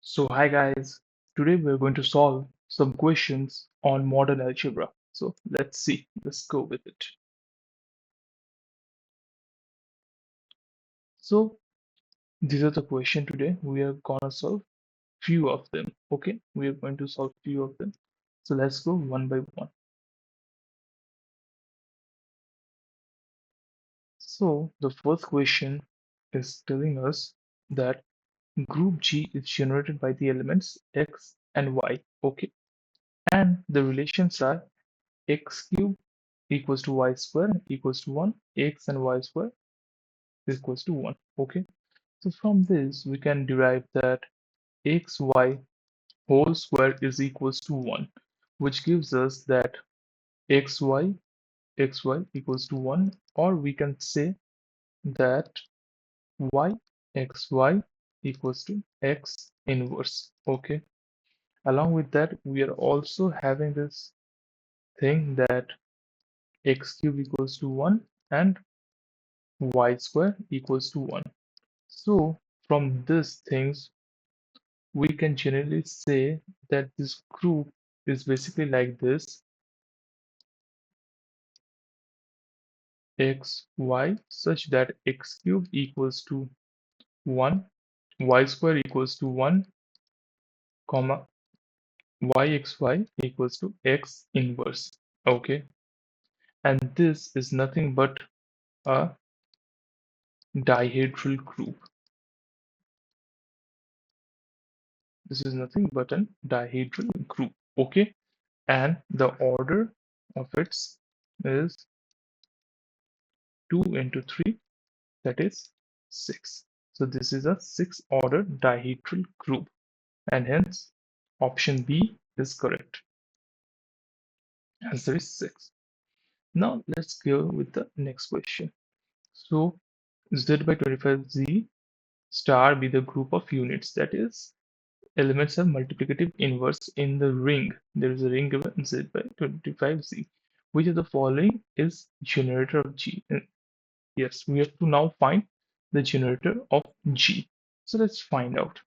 So hi guys, today we're going to solve some questions on modern algebra. So let's go with it. So these are the question today. We are gonna solve few of them. Okay, we are going to solve few of them. So let's go one by one. So the first question is telling us that group G is generated by the elements X and Y. Okay, and the relations are x cube equals to y square equals to 1, x and y square is equals to 1. Okay, so from this we can derive that xy whole square is equals to 1, which gives us that xy equals to 1, or we can say that xy equals to x inverse. Okay, along with that we are also having this thing that x cube equals to 1 and y square equals to 1. So from these things, we can generally say that this group is basically like this: x, y, such that x cube equals to 1, y square equals to 1, comma, yxy equals to x inverse. Okay, and this is nothing but a dihedral group. This is nothing but a dihedral group. Okay, and the order of its is 2 into 3, that is 6. So this is a 6th-order dihedral group, and hence option B is correct. Answer is 6. Now let's go with the next question. So Z by 25Z star be the group of units, that is elements have multiplicative inverse in the ring. There is a ring given Z by 25Z. Which of the following is generator of G? Yes, we have to now find the generator of G. So let's find out.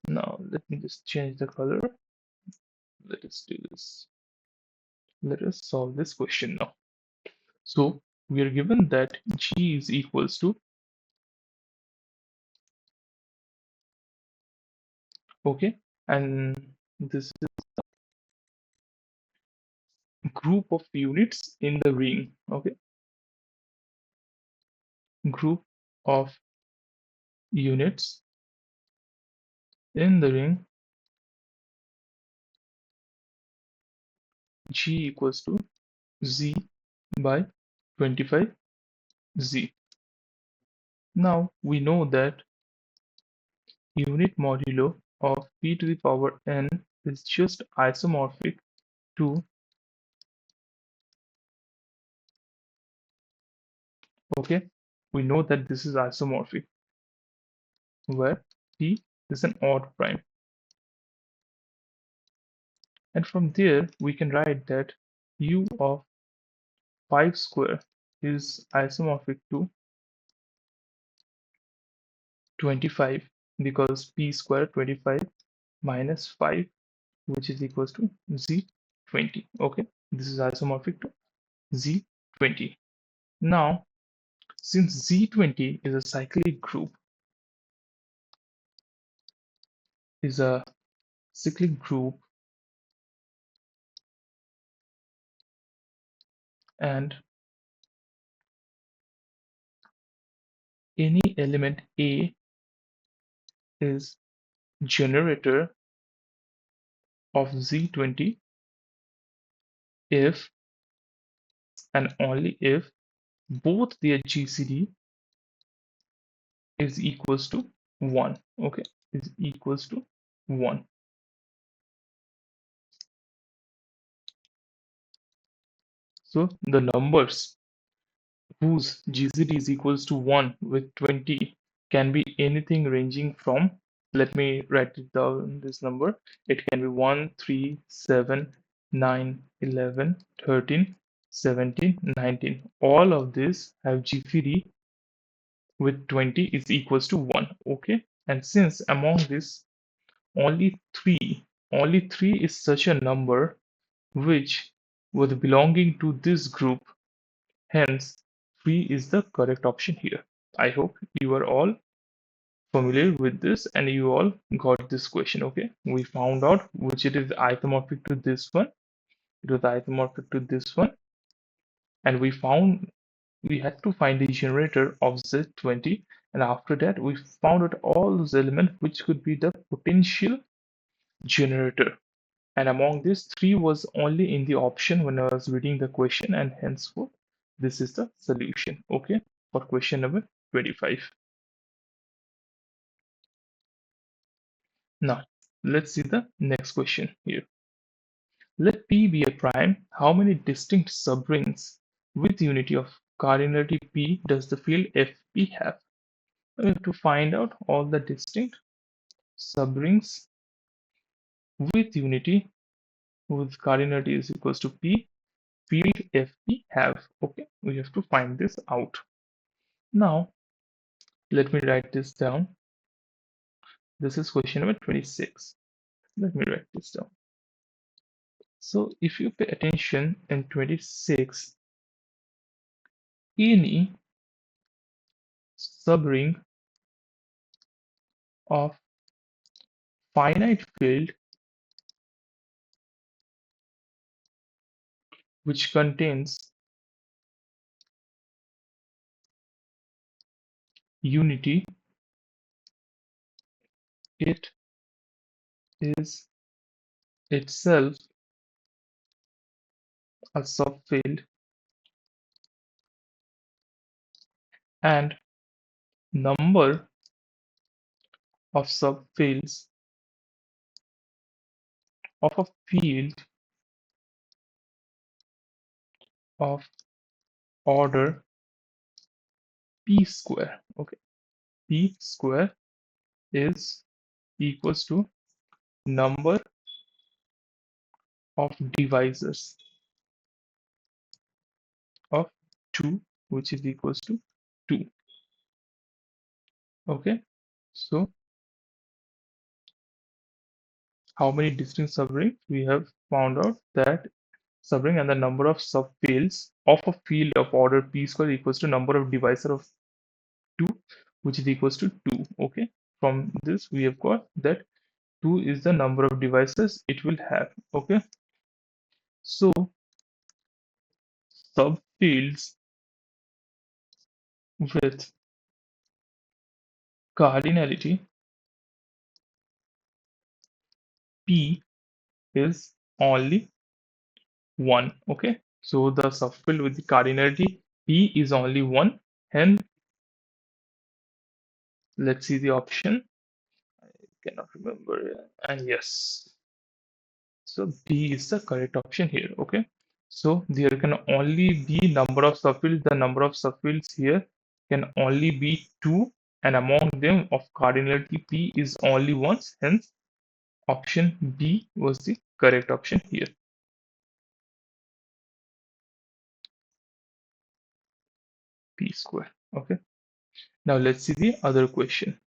Now let me just change the color. Let us do this. Let us solve this question now. So we are given that G is equals to, okay, and this is a group of units in the ring. Okay, group of units in the ring G equals to Z by 25Z. Now we know that unit modulo of p to the power n is just isomorphic to, okay, we know that this is isomorphic where p is an odd prime, and from there we can write that u of 5 square is isomorphic to 25, because p square 25 minus 5, which is equals to z20. Okay, this is isomorphic to z20. Now since z20 is a cyclic group, is a cyclic group, and any element A is generator of Z20 if and only if both their GCD is equals to 1. Okay, is equals to 1. So the numbers whose GCD is equals to 1 with 20 can be anything ranging from, let me write it down, this number. It can be 1, 3, 7, 9, 11, 13, 17, 19. All of these have GCD with 20 is equals to 1. Okay, And since among this only 3 is such a number which was belonging to this group, hence 3 is the correct option here. I hope you are all familiar with this and you all got this question. Okay, we found out which it is isomorphic to this one, it was isomorphic to this one, and we had to find the generator of Z20, and after that we found out all those elements which could be the potential generator, and among these 3 was only in the option when I was reading the question, and henceforth this is the solution. Okay, for question number 25. Now let's see the next question here. Let P be a prime. How many distinct subrings with unity of cardinality P does the field FP have? We have to find out all the distinct subrings with unity with cardinality is equals to P field FP have. Okay, we have to find this out. Now let me write this down. This is question number 26. Let me write this down. So if you pay attention in 26, any subring of finite field which contains unity, it is itself a subfield, and number of subfields of a field of order p square. Okay, p square is equals to number of divisors of 2, which is equals to 2. Okay, so how many distinct subrings? We have found out that subring and the number of subfields of a field of order p square equals to number of divisor of 2, which is equals to 2. Okay, from this we have got that 2 is the number of divisors it will have. Okay, so subfields with cardinality p is only 1. Okay, so the subfield with the cardinality p is only 1, and let's see the option. I cannot remember, and yes, so B is the correct option here. Okay, so there can only be number of subfields. The number of subfields here can only be 2, and among them of cardinality P is only once. Hence, option B was the correct option here. P square. Okay. Now let's see the other question.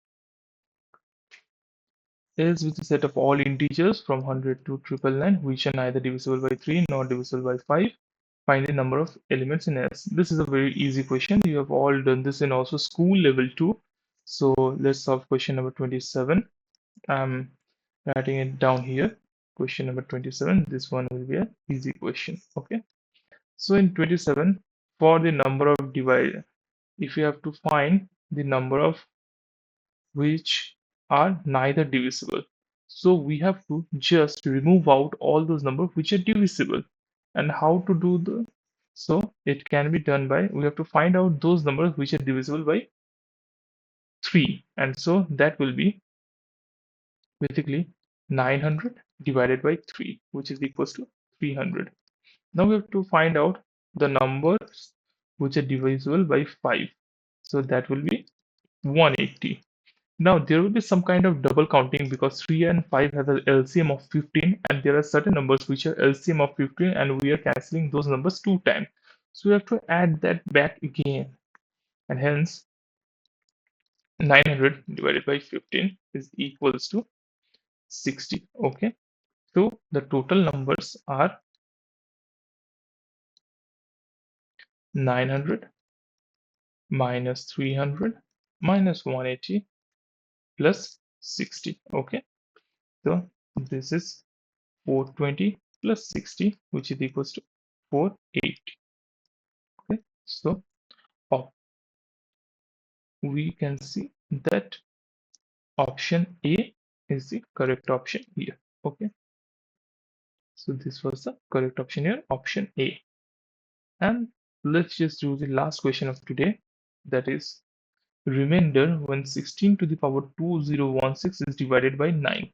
Is with a set of all integers from 100 to 999 which are neither divisible by 3 nor divisible by 5. Find the number of elements in S. This is a very easy question. You have all done this in also school level 2. So let's solve question number 27. I'm writing it down here. Question number 27. This one will be an easy question. Okay. So in 27, for the number of divide, if you have to find the number of which are neither divisible. So we have to just remove out all those numbers which are divisible. And how to do the so it can be done by we have to find out those numbers which are divisible by 3, and so that will be basically 900 divided by 3, which is equals to 300. Now we have to find out the numbers which are divisible by 5, so that will be 180. Now there will be some kind of double counting because 3 and 5 have an LCM of 15, and there are certain numbers which are LCM of 15 and we are cancelling those numbers 2 times. So we have to add that back again, and hence 900 divided by 15 is equals to 60. Okay, so the total numbers are 900 minus 300 minus 180 plus 60. Okay, so this is 420 plus 60, which is equals to 480. Okay, so we can see that option A is the correct option here. Okay, so this was the correct option here, option A. And let's just do the last question of today, that is remainder when 16 to the power 2016 is divided by 9.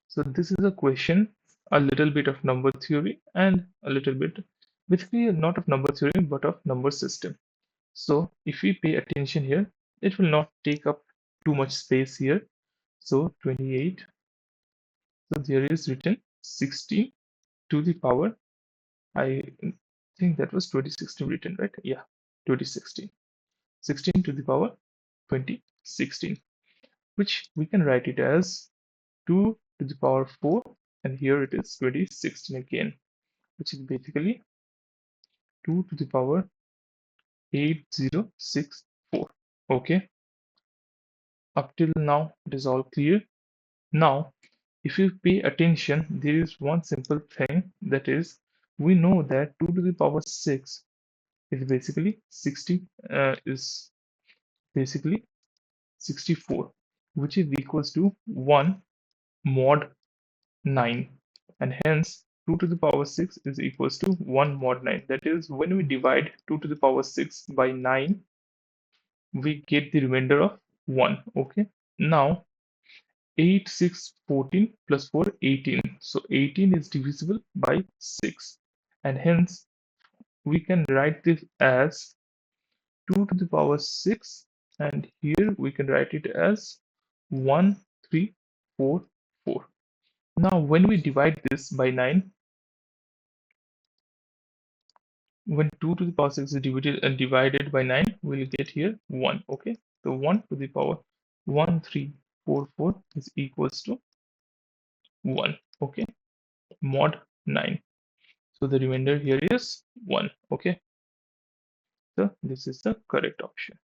So this is a question, a little bit of number theory and a little bit, basically not of number theory but of number system. So if we pay attention here, it will not take up too much space here. So 28, so there is written 16 to the power, I think that was 2016 written, right? Yeah, 2016. 16 to the power 2016, which we can write it as 2 to the power 4, and here it is 2016 again, which is basically 2 to the power 8064. Okay, up till now it is all clear. Now, if you pay attention, there is one simple thing, that is, we know that 2 to the power 6 is basically 60, is basically 64, which is equals to 1 mod 9, and hence 2 to the power 6 is equals to 1 mod 9. That is, when we divide 2 to the power 6 by 9, we get the remainder of 1. Okay, now 8, 6, 14 plus 4, 18. So 18 is divisible by 6, and hence we can write this as 2 to the power 6, and here we can write it as 1, 3, 4, 4. Now when we divide this by 9, when 2 to the power 6 is divided by 9, we'll get here 1. Okay, so 1 to the power 1344 is equals to 1. Okay, mod 9. So the remainder here is 1. Okay, so this is the correct option.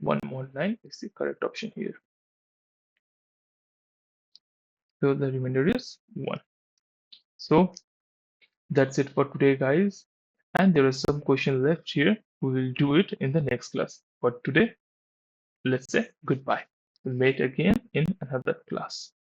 1 mod 9 is the correct option here. So the remainder is 1. So that's it for today, guys. And there are some questions left here. We will do it in the next class. But today, let's say goodbye. We'll meet again in another class.